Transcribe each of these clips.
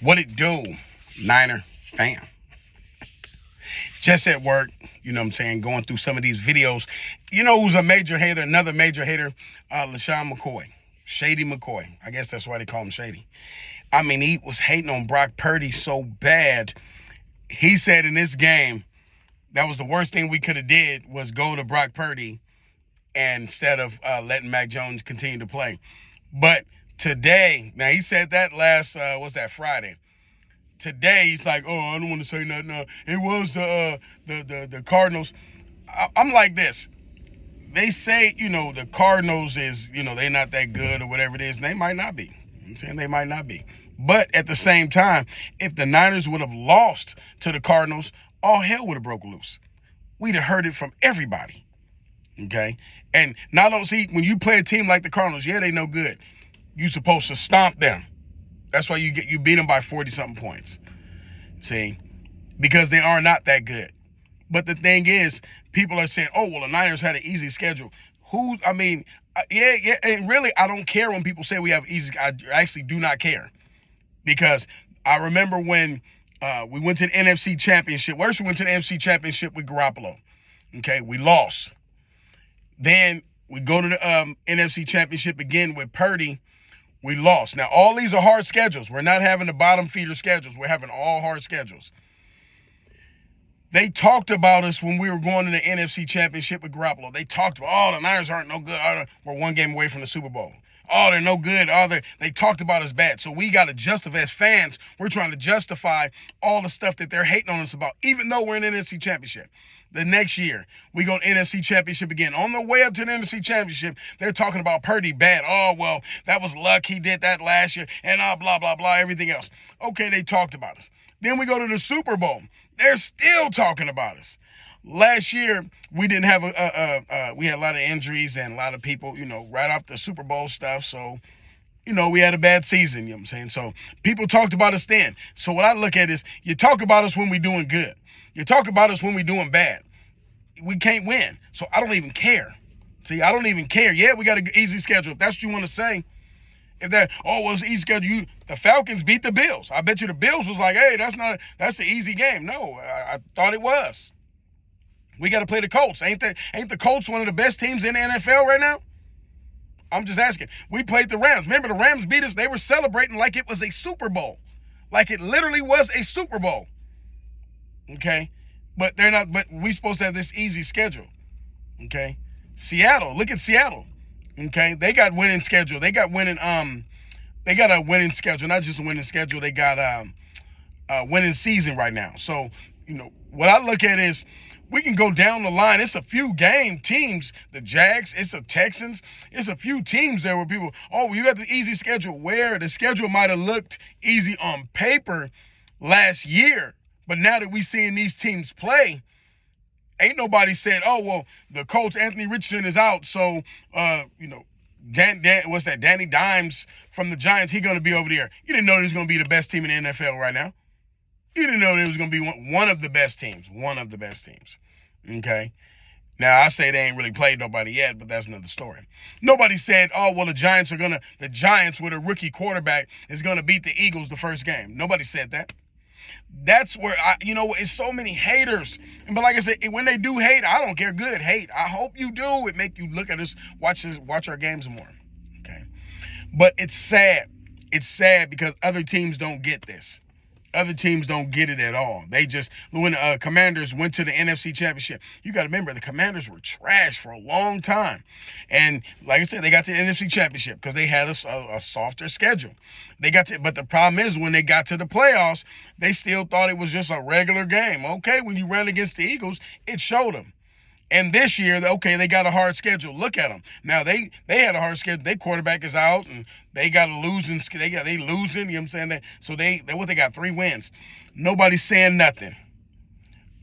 What it do, Niner fam? Just at work, you know what I'm saying, going through some of these videos. You know who's a major hater, another major hater? LeSean McCoy. Shady McCoy. I guess that's why they call him Shady. I mean, he was hating on Brock Purdy so bad. He said in this game, that was the worst thing we could have did was go to Brock Purdy instead of letting Mac Jones continue to play. But today, now he said that last, Friday. Today, he's like, oh, I don't want to say nothing. It was the Cardinals. I'm like this. They say, the Cardinals is, they're not that good or whatever it is. And they might not be. I'm saying they might not be. But at the same time, if the Niners would have lost to the Cardinals, all hell would have broke loose. We'd have heard it from everybody. Okay? And not only, see, when you play a team like the Cardinals, yeah, they no good. You're supposed to stomp them. That's why you beat them by 40-something points. See? Because they are not that good. But the thing is, people are saying, oh, well, the Niners had an easy schedule. Yeah, and really, I don't care when people say we have easy. I actually do not care. Because I remember when we went to the NFC Championship. First, we went to the NFC Championship with Garoppolo. Okay, we lost. Then we go to the NFC Championship again with Purdy. We lost. Now, all these are hard schedules. We're not having the bottom feeder schedules. We're having all hard schedules. They talked about us when we were going to the NFC Championship with Garoppolo. They talked about, oh, the Niners aren't no good. We're one game away from the Super Bowl. Oh, they're no good. They talked about us bad. So we got to justify, as fans, we're trying to justify all the stuff that they're hating on us about, even though we're in the NFC Championship. The next year, we go to NFC Championship again. On the way up to the NFC Championship, they're talking about Purdy bad. Oh, well, that was luck. He did that last year and blah, blah, blah, everything else. Okay, they talked about us. Then we go to the Super Bowl. They're still talking about us. Last year, we didn't have we had a lot of injuries and a lot of people, right off the Super Bowl stuff. So, we had a bad season, you know what I'm saying? So people talked about us then. So what I look at is you talk about us when we're doing good. You talk about us when we're doing bad. We can't win. So I don't even care. See, I don't even care. Yeah, we got an easy schedule. If that's what you want to say. If that, well, it's an easy schedule. The Falcons beat the Bills. I bet you the Bills was like, hey, that's an easy game. No, I thought it was. We got to play the Colts. Ain't the Colts one of the best teams in the NFL right now? I'm just asking. We played the Rams. Remember, the Rams beat us. They were celebrating like it was a Super Bowl. Like it literally was a Super Bowl. Okay? But they're not, but we supposed to have this easy schedule. Okay? Seattle, look at Seattle. Okay? They got winning schedule. They got a winning schedule, not just a winning schedule. They got a winning season right now. So, what I look at is we can go down the line. It's a few game teams, the Jags, it's the Texans. It's a few teams there where people, oh, you got the easy schedule. Where the schedule might have looked easy on paper last year. But now that we seeing these teams play, ain't nobody said, oh, well, the Colts, Anthony Richardson is out. So, Danny Dimes from the Giants, he going to be over there. You didn't know he was going to be the best team in the NFL right now. You didn't know they was going to be one of the best teams. One of the best teams. Okay? Now, I say they ain't really played nobody yet, but that's another story. Nobody said, oh, well, the Giants with a rookie quarterback is going to beat the Eagles the first game. Nobody said that. That's where, it's so many haters. But like I said, when they do hate, I don't care. Good hate. I hope you do. It make you look at us, watch our games more. Okay? But it's sad. It's sad because other teams don't get this. Other teams don't get it at all. They just, when the Commanders went to the NFC Championship, you got to remember, the Commanders were trash for a long time. And like I said, they got to the NFC Championship because they had a softer schedule. But the problem is when they got to the playoffs, they still thought it was just a regular game. Okay, when you ran against the Eagles, it showed them. And this year, okay, they got a hard schedule. Look at them. Now, they had a hard schedule. Their quarterback is out, and they got a losing. They losing, you know what I'm saying? So they got 3 wins. Nobody's saying nothing.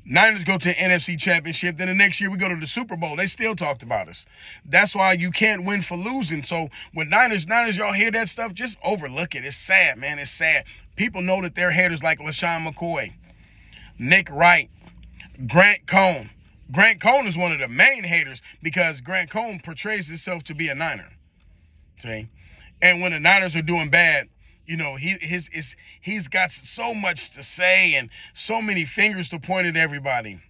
Niners go to the NFC Championship. Then the next year, we go to the Super Bowl. They still talked about us. That's why you can't win for losing. So when Niners, y'all hear that stuff, just overlook it. It's sad, man. It's sad. People know that they're haters like LeSean McCoy, Nick Wright, Grant Cohn. Grant Cohn is one of the main haters because Grant Cohn portrays himself to be a Niner. See? And when the Niners are doing bad, You know, he's got so much to say and so many fingers to point at everybody.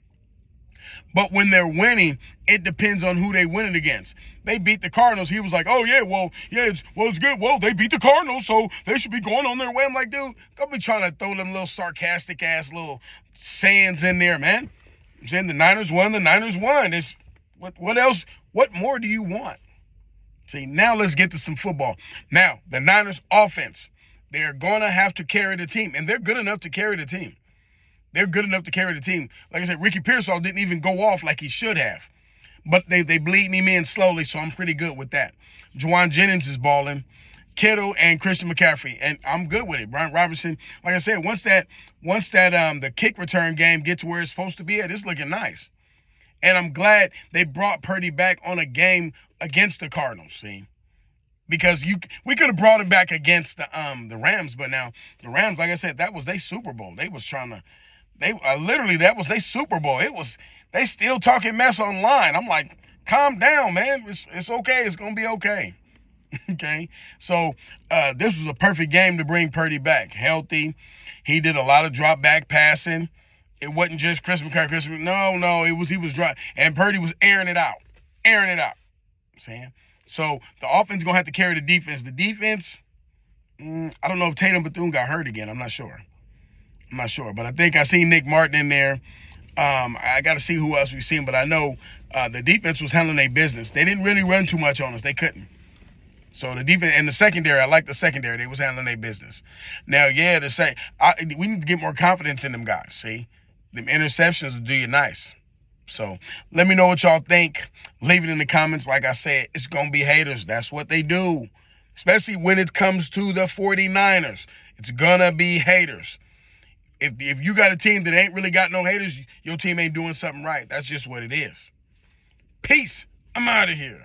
But when they're winning, it depends on who they win it against. They beat the Cardinals. He was like, "Oh yeah, it's good. Well, they beat the Cardinals, so they should be going on their way." I'm like, dude, don't be trying to throw them little sarcastic ass little sayings in there, man. I'm saying the Niners won. The Niners won. It's what else? What more do you want? See, now let's get to some football. Now the Niners offense, they're gonna have to carry the team, and they're good enough to carry the team. They're good enough to carry the team. Like I said, Ricky Pearsall didn't even go off like he should have. But they bleeding him in slowly, so I'm pretty good with that. Juwan Jennings is balling. Kittle and Christian McCaffrey, and I'm good with it. Brian Robinson, like I said, once that the kick return game gets where it's supposed to be at, it's looking nice. And I'm glad they brought Purdy back on a game against the Cardinals, see? Because we could have brought him back against the Rams, but now the Rams, like I said, that was their Super Bowl. They was trying to literally, that was their Super Bowl. They still talking mess online. I'm like, calm down, man. It's okay. It's going to be okay. Okay. So, this was a perfect game to bring Purdy back healthy. He did a lot of drop back passing. It wasn't just Chris McCaffrey. No, he was dry. And Purdy was airing it out. I'm saying. So the offense is going to have to carry the defense. The defense, I don't know if Tatum Bethune got hurt again. I'm not sure. But I think I seen Nick Martin in there. I got to see who else we've seen, but I know the defense was handling their business. They didn't really run too much on us. They couldn't. So the defense and the secondary, I like the secondary. They was handling their business. Now, yeah, we need to get more confidence in them guys, see? Them interceptions will do you nice. So let me know what y'all think. Leave it in the comments. Like I said, it's going to be haters. That's what they do, especially when it comes to the 49ers. It's going to be haters. If you got a team that ain't really got no haters, your team ain't doing something right. That's just what it is. Peace. I'm out of here.